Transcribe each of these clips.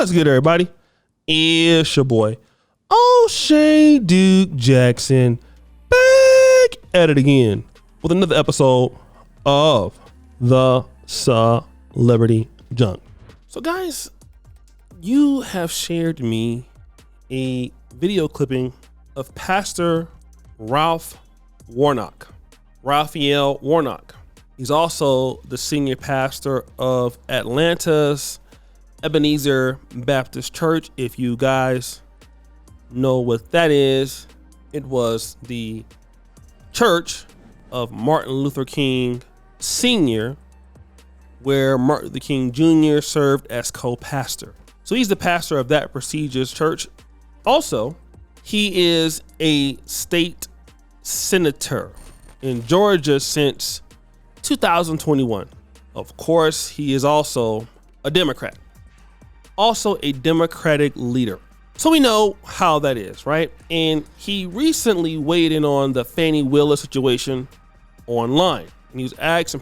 What's good, everybody? It's your boy, O'Shea Duke Jackson, back at it again with another episode of the Celebrity Junk. So guys, you have shared me a video clipping of Pastor Raphael Warnock. He's also the senior pastor of Atlanta's Ebenezer Baptist Church. If you guys know what that is, it was the church of Martin Luther King Sr., where Martin Luther King Jr. served as co-pastor. So he's the pastor of that prestigious church. Also, he is a state senator in Georgia since 2021. Of course, he is also a Democrat. Also a Democratic leader. So we know how that is, right? And he recently weighed in on the Fani Willis situation online. And he was asked some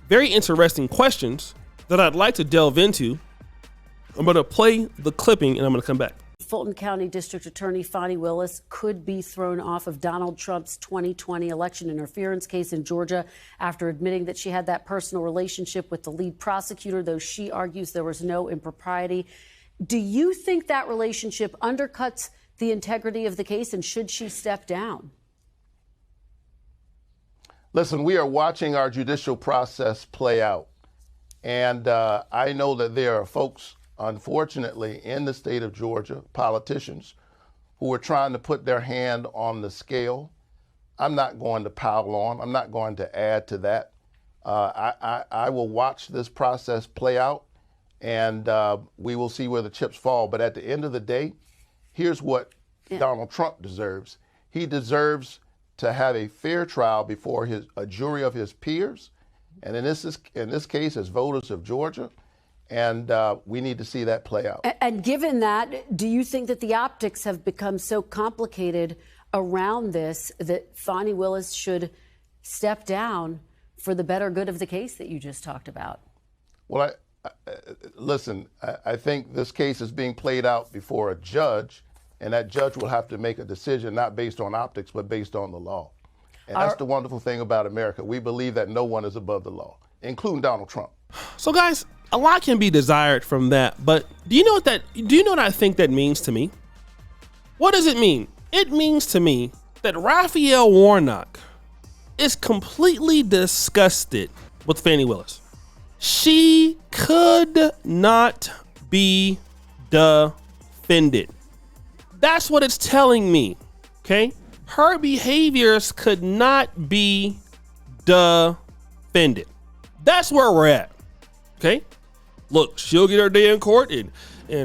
very interesting questions that I'd like to delve into. I'm going to play the clipping and I'm going to come back. Fulton County District Attorney Fani Willis could be thrown off of Donald Trump's 2020 election interference case in Georgia after admitting that she had that personal relationship with the lead prosecutor, though she argues there was no impropriety. Do you think that relationship undercuts the integrity of the case, and should she step down? Listen, we are watching our judicial process play out. And I know that there are folks, unfortunately, in the state of Georgia, politicians, who are trying to put their hand on the scale. I'm not going to pile on. I'm not going to add to that. I will watch this process play out, and we will see where the chips fall. But at the end of the day, here's what Donald Trump deserves. He deserves to have a fair trial before a jury of his peers, and in this case, as voters of Georgia. And we need to see that play out. And given that, do you think that the optics have become so complicated around this that Fani Willis should step down for the better good of the case that you just talked about? Well, listen, I think this case is being played out before a judge, and that judge will have to make a decision not based on optics, but based on the law. And that's the wonderful thing about America. We believe that no one is above the law, including Donald Trump. So guys, a lot can be desired from that, but do you know what I think that means to me? What does it mean? It means to me that Raphael Warnock is completely disgusted with Fani Willis. She could not be defended. That's what it's telling me, okay? Her behaviors could not be defended. That's where we're at, okay? Look, she'll get her day in court and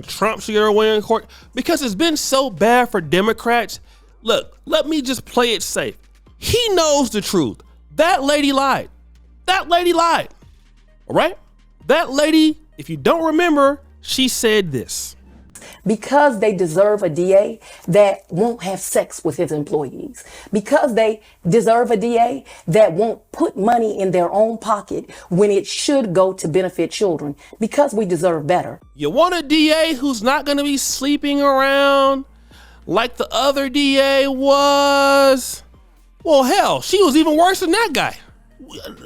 Trump should get her way in court because it's been so bad for Democrats. Look, let me just play it safe. He knows the truth. That lady lied. That lady lied. All right? That lady, if you don't remember, she said this. Because they deserve a DA that won't have sex with his employees. Because they deserve a DA that won't put money in their own pocket when it should go to benefit children. Because we deserve better. You want a DA who's not going to be sleeping around like the other DA was? Well, hell, she was even worse than that guy.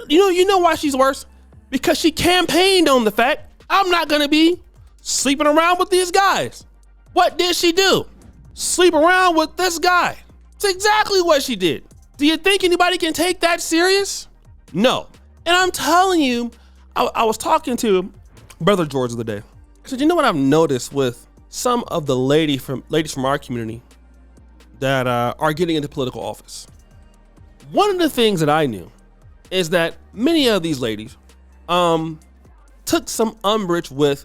You know why she's worse? Because she campaigned on the fact, I'm not going to be sleeping around with these guys. What did she do? Sleep around with this guy. It's exactly what she did. Do you think anybody can take that serious? No. And I'm telling you, I was talking to Brother George the other day. I said, you know what I've noticed with some of the ladies from our community that are getting into political office? One of the things that I knew is that many of these ladies took some umbrage with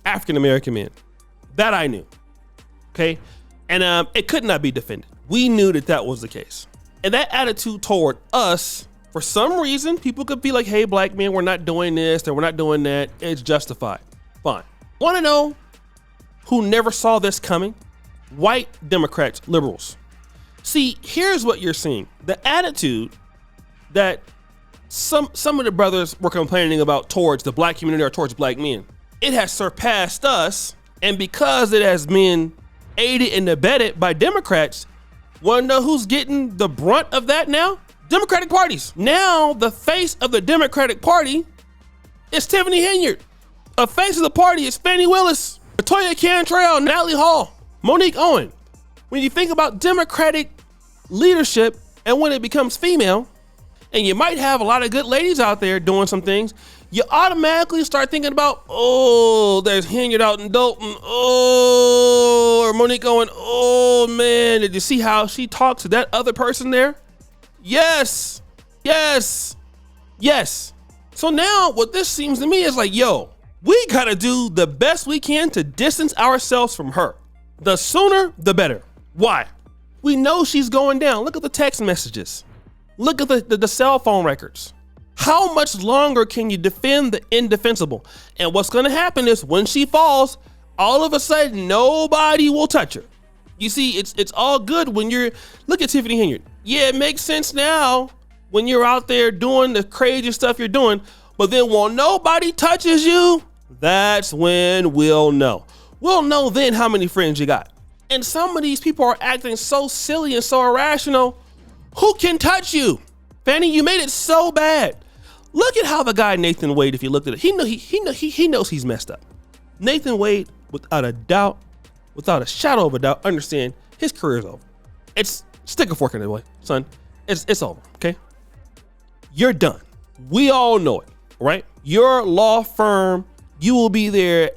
African-American men. That I knew, okay? And it could not be defended. We knew that was the case. And that attitude toward us, for some reason, people could be like, hey, black men, we're not doing this, or we're not doing that. It's justified. Fine. Want to know who never saw this coming? White Democrats, liberals. See, here's what you're seeing. The attitude that some of the brothers were complaining about towards the black community or towards black men. It has surpassed us And because it has been aided and abetted by Democrats, want to know who's getting the brunt of that now? Democratic parties. Now the face of the Democratic Party is Tiffany Henyard. A face of the party is Fani Willis, Latoya Cantrell, Natalie Hall, Monique Owen. When you think about Democratic leadership and when it becomes female, and you might have a lot of good ladies out there doing some things, you automatically start thinking about, oh, there's Henyard out in Dalton, oh, or Monique Owen, oh man, did you see how she talks to that other person there? Yes, yes, yes. So now what this seems to me is like, yo, we gotta do the best we can to distance ourselves from her. The sooner, the better. Why? We know she's going down. Look at the text messages. Look at the cell phone records. How much longer can you defend the indefensible? And what's gonna happen is when she falls, all of a sudden, nobody will touch her. You see, it's all good when you're, look at Tiffany Henyard. Yeah, it makes sense now when you're out there doing the crazy stuff you're doing, but then when nobody touches you, that's when we'll know. We'll know then how many friends you got. And some of these people are acting so silly and so irrational. Who can touch you? Fani, you made it so bad. Look at how the guy Nathan Wade, if you looked at it, he knows he's messed up. Nathan Wade, without a doubt, without a shadow of a doubt, understand his career is over. It's stick a fork in it, boy, son. It's over, okay? You're done. We all know it, right? Your law firm, you will be there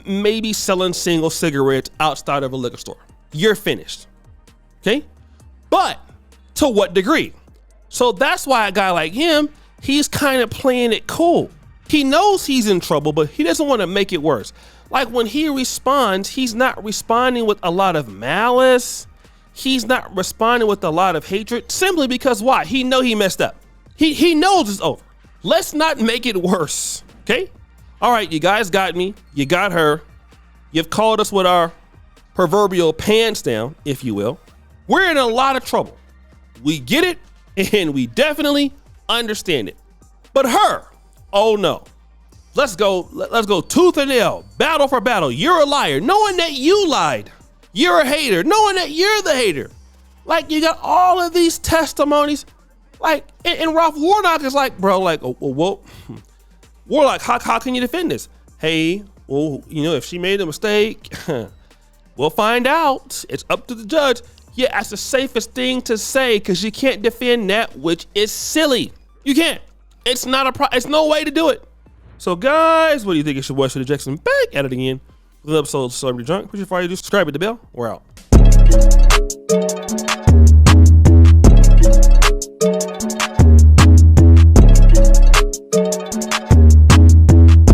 maybe selling single cigarettes outside of a liquor store. You're finished, okay? But to what degree? So that's why a guy like him, he's kind of playing it cool. He knows he's in trouble, but he doesn't want to make it worse. Like when he responds, he's not responding with a lot of malice. He's not responding with a lot of hatred, simply because why? He know he messed up. He knows it's over. Let's not make it worse, okay? All right, you guys got me. You got her. You've called us with our proverbial pants down, if you will. We're in a lot of trouble. We get it, and we definitely understand it. But her, oh no. Let's go tooth and nail, battle for battle. You're a liar, knowing that you lied. You're a hater, knowing that you're the hater. Like, you got all of these testimonies. Like, and Ralph Warnock is like, bro, like, oh, whoa. Warlock, how can you defend this? Hey, well, you know, if she made a mistake, we'll find out. It's up to the judge. Yeah, that's the safest thing to say, because you can't defend that which is silly. You can't. It's not it's no way to do it. So guys, what do you think? It's your boy Shirley Jackson back at it again with an episode of Celebrity Junk. Push your fire, subscribe, hit the bell. We're out.